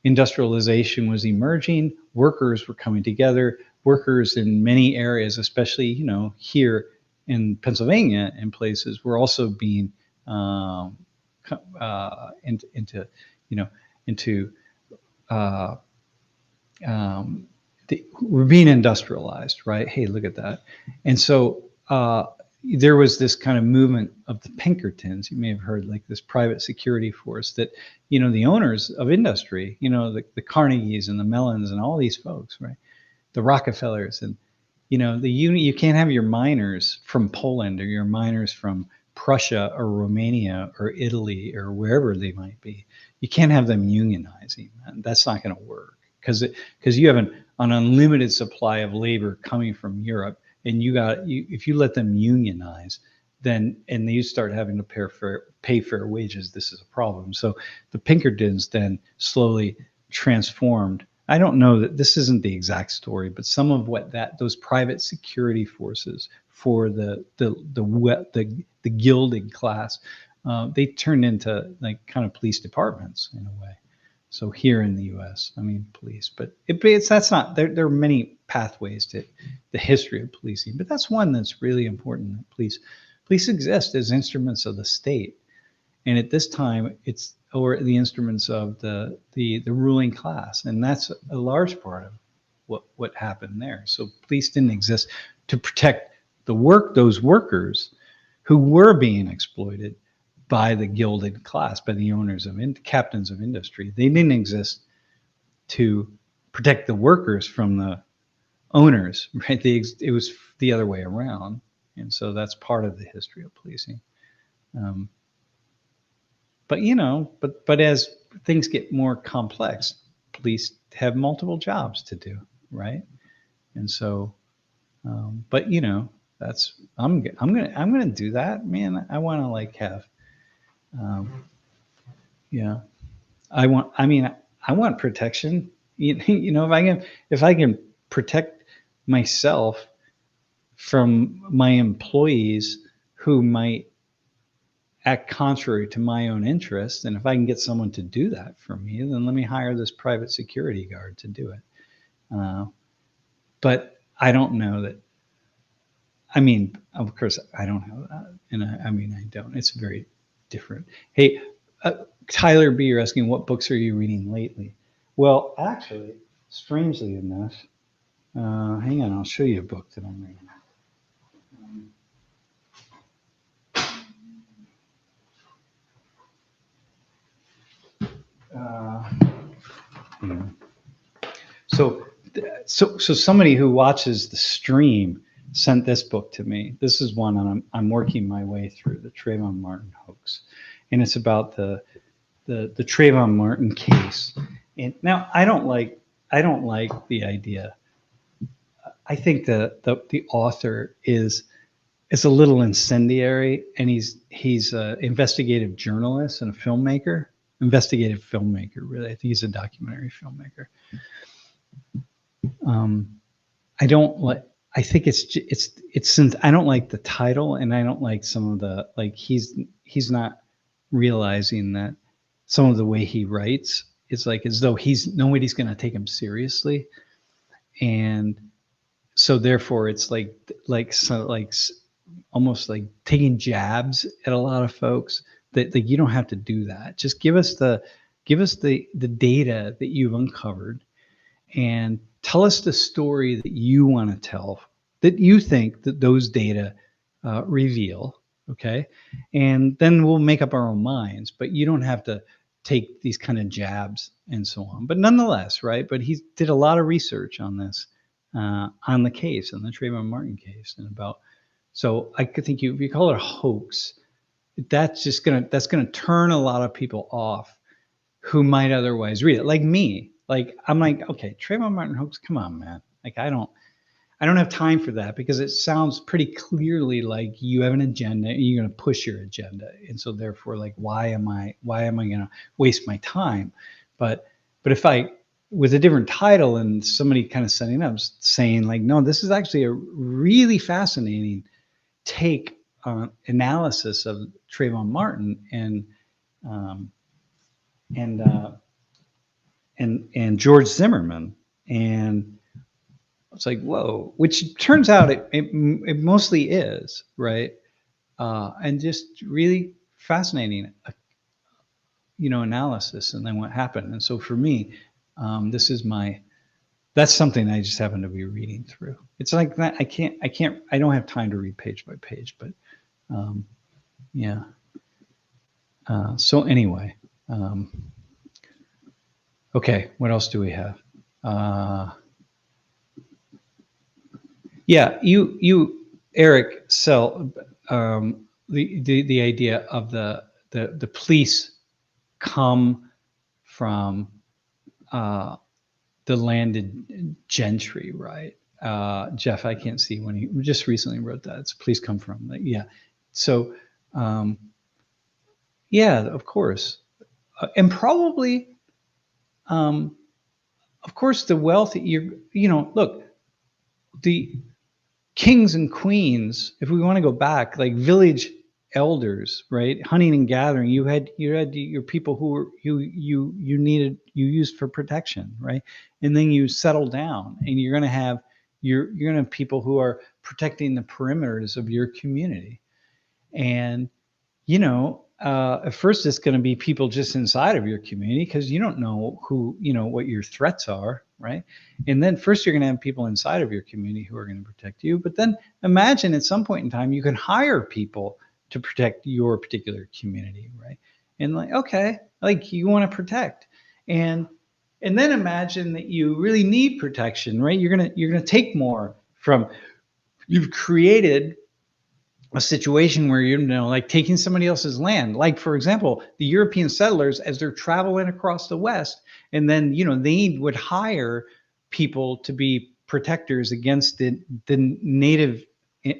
Speaker 1: industrialization was emerging, workers were coming together. Workers in many areas, especially here in Pennsylvania and places, were also being we're being industrialized, right? Hey, look at that. And so there was this kind of movement of the Pinkertons. You may have heard, like, this private security force that, the owners of industry, the Carnegies and the Mellons and all these folks, right? The Rockefellers, and, you can't have your miners from Poland or your miners from Prussia or Romania or Italy or wherever they might be. You can't have them unionizing. That's not going to work because you have an unlimited supply of labor coming from Europe, and if you let them unionize, then you start having to pay fair wages, this is a problem. So the Pinkertons then slowly transformed. I don't know that this isn't the exact story, but some of what those private security forces for the gilded class, they turned into like kind of police departments in a way. So here in the U.S., I mean, police, but that's not. There are many pathways to the history of policing, but that's one that's really important. Police exist as instruments of the state, and at this time, it's the instruments of the ruling class, and that's a large part of what happened there. So police didn't exist to protect those workers who were being exploited by the gilded class, by the owners captains of industry. They didn't exist to protect the workers from the owners, right? It was the other way around, and so that's part of the history of policing. But as things get more complex, police have multiple jobs to do, right? And so, but that's I'm gonna do that, man. I want to like have. Yeah, I want protection. If I can protect myself from my employees who might act contrary to my own interests, and if I can get someone to do that for me, then let me hire this private security guard to do it. But I don't know that. I mean, of course, I don't know that, and I don't. It's very different. Hey, Tyler B, you're asking, what books are you reading lately? Well, actually, strangely enough, hang on, I'll show you a book that I'm reading. So somebody who watches the stream sent this book to me. This is one, and I'm working my way through, the Trayvon Martin hoax, and it's about the Trayvon Martin case. And now I don't like the idea. I think the author is is a little incendiary, and he's an investigative journalist and a filmmaker, investigative filmmaker. Really, I think he's a documentary filmmaker. I don't like. I think it's since I don't like the title, and I don't like some of the like he's not realizing that some of the way he writes is like as though nobody's going to take him seriously, and so therefore it's like almost like taking jabs at a lot of folks that like you don't have to do that. Just give us the data that you've uncovered and tell us the story that you want to tell, that you think that those data reveal. Okay. And then we'll make up our own minds, but you don't have to take these kind of jabs and so on. But nonetheless, right. But he did a lot of research on this, on the case, on the Trayvon Martin case, and about, so I could think if you call it a hoax, that's gonna turn a lot of people off who might otherwise read it. Like me, like I'm like, okay, Trayvon Martin hoax, come on, man. Like I don't have time for that because it sounds pretty clearly like you have an agenda and you're gonna push your agenda. And so therefore, like, why am I gonna waste my time? But if I, with a different title and somebody kind of setting up saying like, no, this is actually a really fascinating take on analysis of Trayvon Martin and George Zimmerman, and it's like, whoa, which turns out it mostly is, right, and just really fascinating, analysis, and then what happened. And so for me, that's something I just happen to be reading through. It's like that. I don't have time to read page by page, but yeah. So anyway, okay, what else do we have? Yeah, you Eric sell the idea of the police come from the landed gentry, right? Jeff, I can't see when he just recently wrote that. It's police come from, yeah. So, yeah, of course, and probably, of course, the wealthy. Look, the kings and queens. If we want to go back, like village elders, right? Hunting and gathering. You had your people who were you used for protection, right? And then you settle down, and you're going to have people who are protecting the perimeters of your community. And at first it's going to be people just inside of your community because you don't know what your threats are, right? And then first you're going to have people inside of your community who are going to protect you. But then imagine at some point in time you can hire people to protect your particular community, right? And like, okay, like you want to protect, and then imagine that you really need protection, right? You're gonna take more from. You've created a situation where like taking somebody else's land. Like for example, the European settlers, as they're traveling across the West, and then they would hire people to be protectors against the native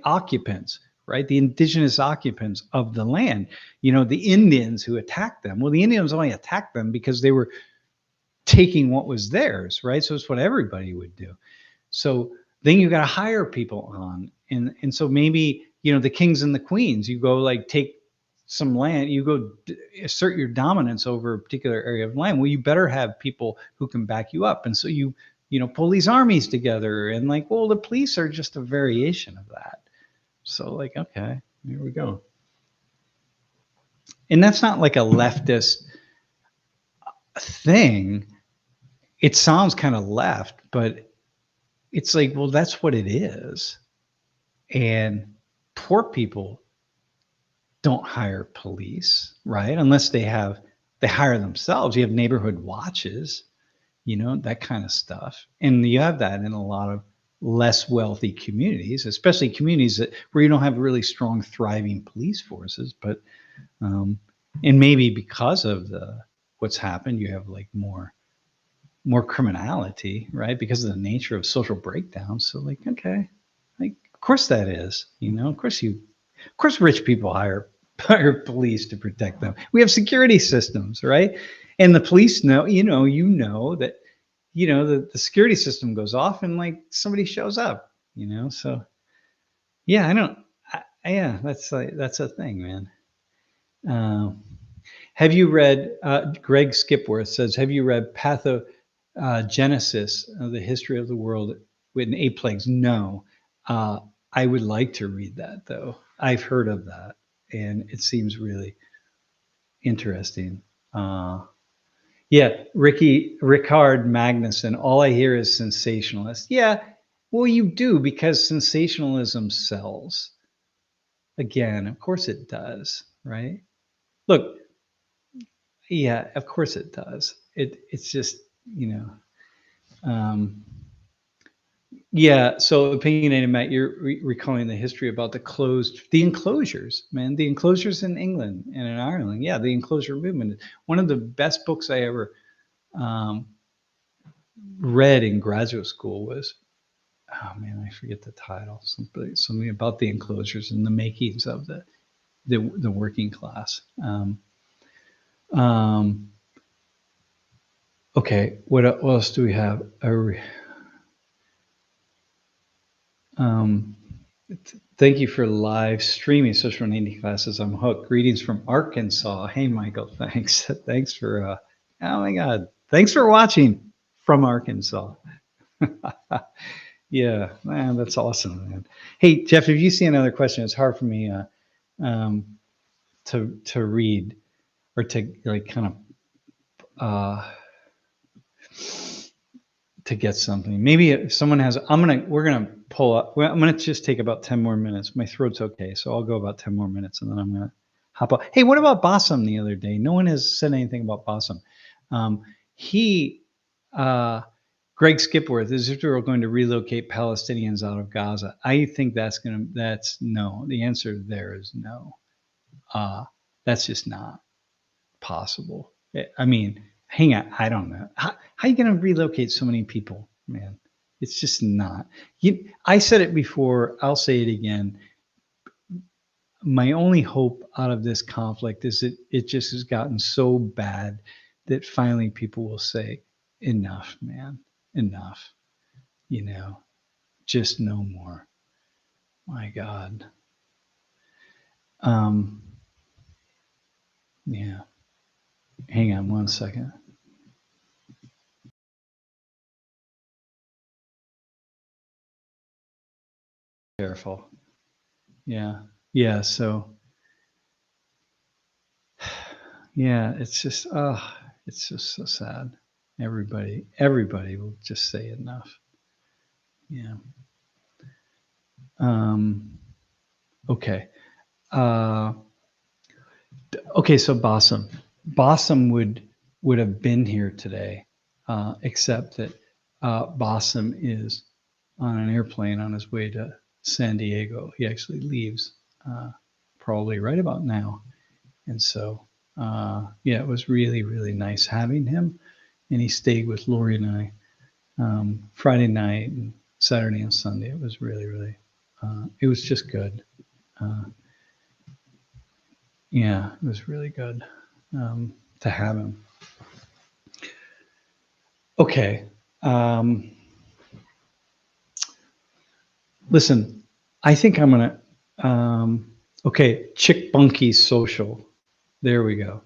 Speaker 1: occupants, right? The indigenous occupants of the land. The Indians who attacked them. Well, the Indians only attacked them because they were taking what was theirs, right? So it's what everybody would do. So then you got to hire people on, and so maybe the kings and the queens, you go like take some land, you go assert your dominance over a particular area of land. Well, you better have people who can back you up, and so you pull these armies together, and like, well, the police are just a variation of that. So like, okay, here we go. And that's not like a leftist thing. It sounds kind of left, but it's like, well, that's what it is. And poor people don't hire police, right? Unless they hire themselves. You have neighborhood watches, that kind of stuff. And you have that in a lot of less wealthy communities, especially communities where you don't have really strong, thriving police forces. But, and maybe because of what's happened, you have like more criminality, right? Because of the nature of social breakdown. So like, okay, like, of course that is. Of course, rich people hire police to protect them. We have security systems, right? And the police know, that, the security system goes off and like somebody shows up, So yeah, I don't. Yeah, that's a thing, man. Um, have you read? Greg Skipworth says, "Have you read Pathogenesis, the history of the world with 8 plagues?" No, uh, I would like to read that though. I've heard of that, and it seems really interesting. Uh, yeah, Rickard Magnuson. All I hear is sensationalist. Yeah, well, you do because sensationalism sells. Again, of course it does, right? Look, yeah, of course it does. It's just, you know, um, yeah. So opinionated Matt, you're recalling the history about the enclosures, man, the enclosures in England and in Ireland. Yeah, the enclosure movement. One of the best books I ever um, read in graduate school was, oh man, I forget the title. Something about the enclosures and the makings of the working class. Um, okay, what else do we have? Um, Thank you for live streaming social media classes. I'm hooked. Greetings from Arkansas. Hey, Michael. Thanks. Thanks for. Oh my God. Thanks for watching from Arkansas. Yeah, man, that's awesome, man. Hey, Jeff, if you see another question, it's hard for me um, to read or to like kind of to get something. Maybe if someone has, we're gonna pull up. Well, I'm gonna just take about 10 more minutes. My throat's okay, so I'll go about 10 more minutes, and then I'm gonna hop up. Hey, what about Bassam the other day? No one has said anything about Bassam. He, Greg Skipworth, is Israel going to relocate Palestinians out of Gaza? I think that's no. The answer there is no. That's just not possible. I mean, hang on, I don't know. How are you going to relocate so many people, man? It's just not. I said it before. I'll say it again. My only hope out of this conflict is that it just has gotten so bad that finally people will say, enough, man, enough, just no more. My God. Yeah. Hang on one second. Careful. Yeah. Yeah. So, yeah, it's just so sad. Everybody will just say enough. Yeah. Okay. Uh, okay. So Bossum would have been here today, except that Bossum is on an airplane on his way to San Diego. He actually leaves probably right about now, and so yeah, it was really really nice having him, and he stayed with Lori and I Friday night and Saturday and Sunday. It was really, really, it was just good. Uh, yeah, it was really good to have him. Okay. Listen, I think I'm going to, okay, Chick Bunky Social. There we go.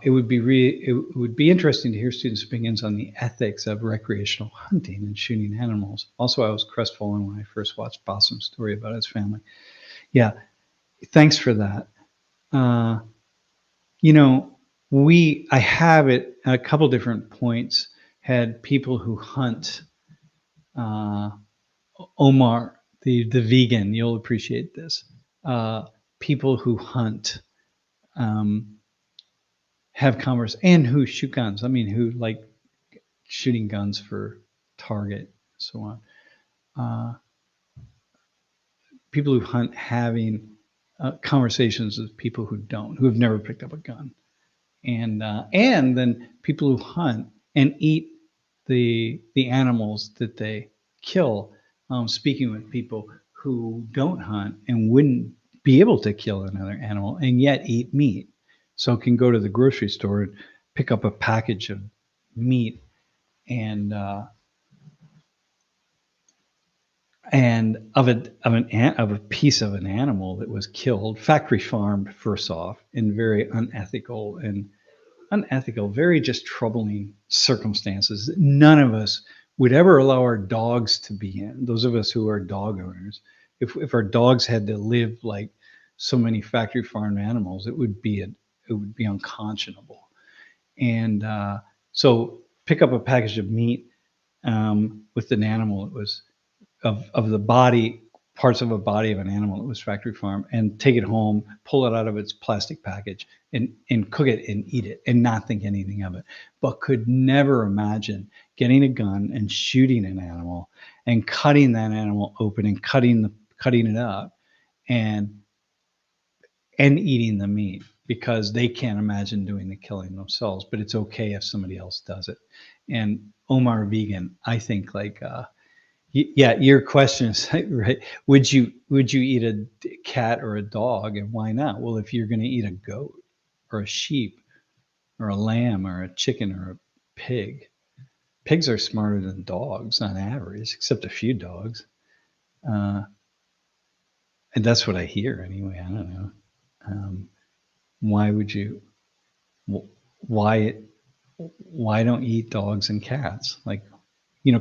Speaker 1: It would be interesting to hear students' opinions on the ethics of recreational hunting and shooting animals. Also, I was crestfallen when I first watched Possum's story about his family. Yeah, thanks for that. I have it at a couple different points had people who hunt. Omar, the vegan, you'll appreciate this. People who hunt. Have converse and who shoot guns. I mean, who like shooting guns for target, so on. People who hunt having conversations with people who don't, who have never picked up a gun, and then people who hunt and eat the animals that they kill. Speaking with people who don't hunt and wouldn't be able to kill another animal and yet eat meat. So can go to the grocery store and pick up a package of meat and of a piece of an animal that was killed, factory farmed first off, in very unethical, very just troubling circumstances that none of us would ever allow our dogs to be in. Those of us who are dog owners, if our dogs had to live like so many factory farmed animals, it would be unconscionable. And so pick up a package of meat with an animal that was of the body, parts of a body of an animal that was factory farmed, and take it home, pull it out of its plastic package, and cook it and eat it and not think anything of it. But could never imagine getting a gun and shooting an animal and cutting that animal open and cutting it up and eating the meat, because they can't imagine doing the killing themselves. But it's okay if somebody else does it. And Omar Vegan, I think, like yeah, your question is right. Would you eat a cat or a dog, and why not? Well, if you're going to eat a goat or a sheep or a lamb or a chicken or a pig, pigs are smarter than dogs on average, except a few dogs. And that's what I hear anyway. I don't know. Why would you? Why don't you eat dogs and cats? Like,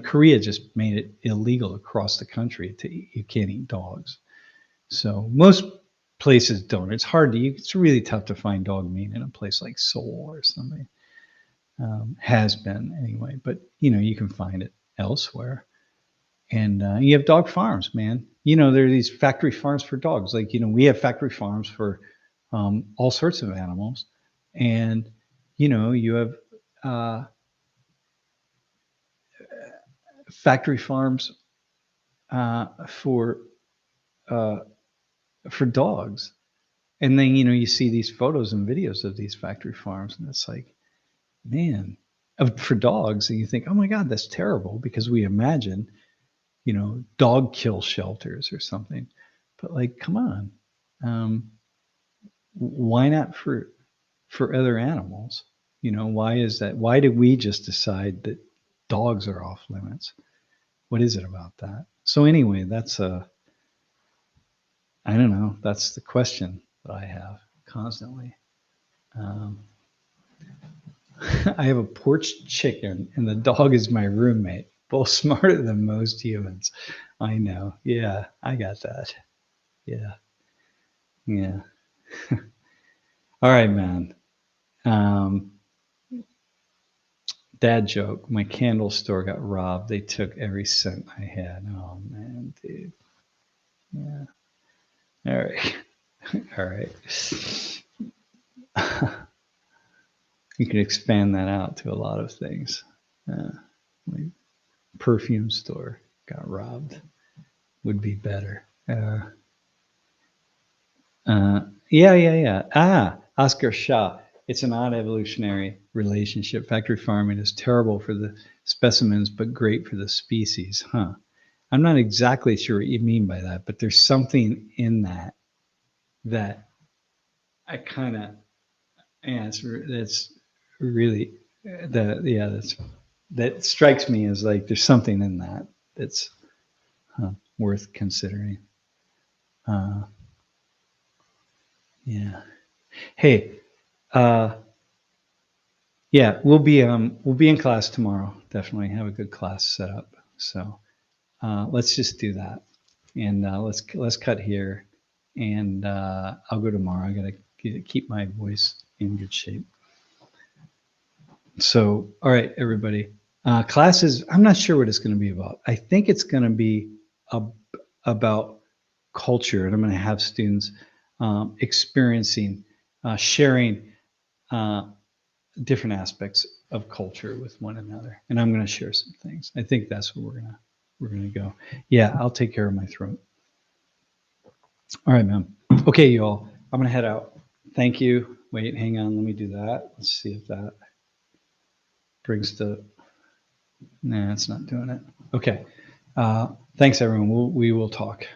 Speaker 1: Korea just made it illegal across the country you can't eat dogs. So most places don't. It's it's really tough to find dog meat in a place like Seoul or something. Has been anyway, but you can find it elsewhere. And you have dog farms, man. There are these factory farms for dogs. Like, we have factory farms for all sorts of animals. And, you have factory farms for dogs. And then, you see these photos and videos of these factory farms, and it's like, man, for dogs. And you think, oh my God, that's terrible, because we imagine, dog kill shelters or something. But like, come on. Why not for other animals? Why is that? Why did we just decide that dogs are off limits? What is it about that? So anyway, I don't know. That's the question that I have constantly. I have a porch chicken, and the dog is my roommate. Both smarter than most humans. I know. Yeah, I got that. Yeah. Yeah. All right, man. Dad joke. My candle store got robbed. They took every cent I had. Oh, man, dude. Yeah. All right. All right. You can expand that out to a lot of things. Like perfume store got robbed would be better. Yeah. Oscar Shaw. It's an odd evolutionary relationship. Factory farming is terrible for the specimens, but great for the species. Huh. I'm not exactly sure what you mean by that, but there's something in that I kind of, that's really, that strikes me as like, there's something in that's worth considering. Yeah. Hey, yeah, we'll be in class tomorrow. Definitely have a good class set up. So let's just do that, and let's cut here, and I'll go tomorrow. I gotta keep my voice in good shape. So, all right, everybody. Classes. I'm not sure what it's going to be about. I think it's going to be about culture, and I'm going to have students experiencing, sharing different aspects of culture with one another, and I'm going to share some things. I think that's what we're gonna go. Yeah, I'll take care of my throat. All right, man. Okay, y'all. I'm gonna head out. Thank you. Wait, hang on. Let me do that. Let's see if that brings the. Nah, it's not doing it. Okay. Thanks, everyone. We will talk.